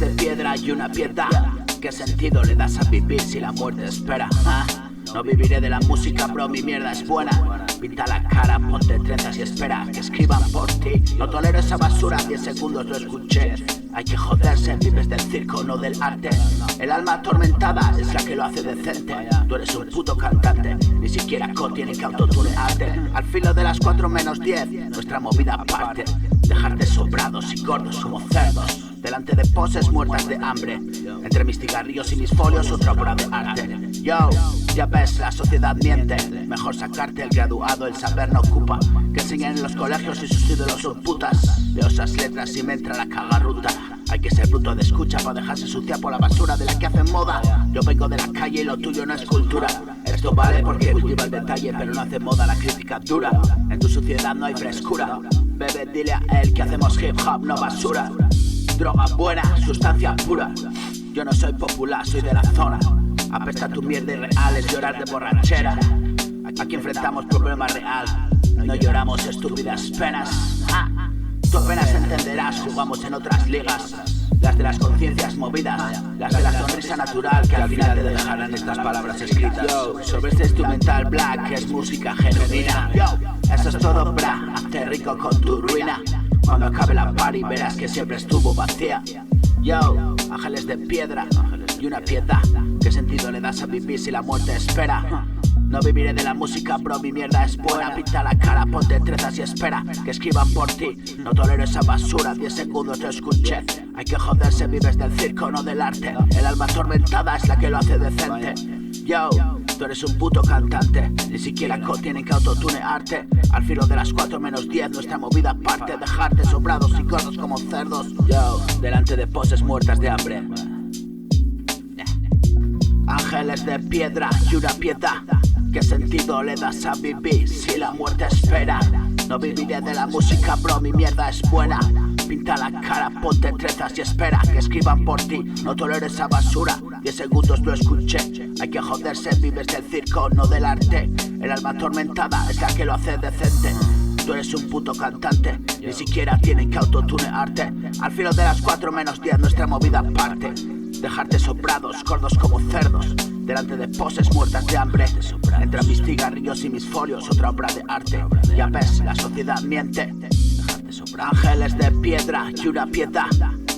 de piedra y una piedad. ¿Qué sentido le das a vivir si la muerte espera? ¿Ah? No viviré de la música, bro, mi mierda es buena. Pinta la cara, ponte trenzas y espera que escriban por ti. No tolero esa basura, 10 segundos lo escuché. Hay que joderse, vives del circo, no del arte. El alma atormentada es la que lo hace decente. Tú eres un puto cantante, ni siquiera tiene que autotunearte. Al filo de las 4 menos 10, nuestra movida parte. Dejarte sobrados y gordos como cerdos, delante de poses muertas de hambre. Entre mis cigarrillos y mis folios otra obra de arte. Yo, ya ves, la sociedad miente. Mejor sacarte el graduado, el saber no ocupa. Que enseñan en los colegios y sus ídolos son putas. Leo esas letras y me entra la cagarruta. Hay que ser bruto de escucha para dejarse sucia por la basura de la que hacen moda. Yo vengo de la calle y lo tuyo no es cultura. Esto vale porque cultiva el detalle, pero no hace moda la crítica dura. En tu sociedad no hay frescura. Bebe, dile a él que hacemos hip hop, no basura. Droga buena, sustancia pura. Yo no soy popular, soy de la zona. Apesta tu mierda irreal, es llorar de borrachera. Aquí enfrentamos problemas real, no lloramos estúpidas penas. Tú apenas entenderás, jugamos en otras ligas. Las de las conciencias movidas, las de la sonrisa natural que al final te dejarán estas palabras escritas. Yo, sobre este instrumental black que es música genuina. Eso es todo, bra, hazte rico con tu ruina. Cuando acabe la party verás que siempre estuvo vacía. Yo, ángeles de piedra y una piedad. ¿Qué sentido le das a vivir si la muerte espera? No viviré de la música, bro, mi mierda es buena. Pinta la cara, ponte trenzas y espera que escriban por ti. No tolero esa basura, 10 segundos te escuché. Hay que joderse, vives del circo, no del arte. El alma atormentada es la que lo hace decente. Yo, tú eres un puto cantante, ni siquiera tienen que autotunearte. Al filo de las 4 menos 10 nuestra movida parte. Dejarte sobrados y gordos como cerdos. Yo, delante de poses muertas de hambre. Ángeles de piedra y una piedad. ¿Qué sentido le das a vivir si la muerte espera? No viviré de la música, bro, mi mierda es buena. Pinta la cara, ponte trenzas y espera que escriban por ti. No tolero esa basura, 10 segundos lo escuché. Hay que joderse, vives del circo, no del arte. El alma atormentada es la que lo hace decente. Tú eres un puto cantante, ni siquiera tienen que autotunearte. Al filo de las 4 menos 10 nuestra movida parte. Dejarte sobrados, gordos como cerdos, delante de poses muertas de hambre. Entre mis cigarrillos y mis folios otra obra de arte. Ya ves, la sociedad miente. Ángeles de piedra y una piedad.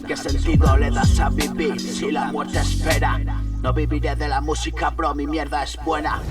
¿Qué sentido le das a vivir si la muerte espera? No viviré de la música, bro, mi mierda es buena.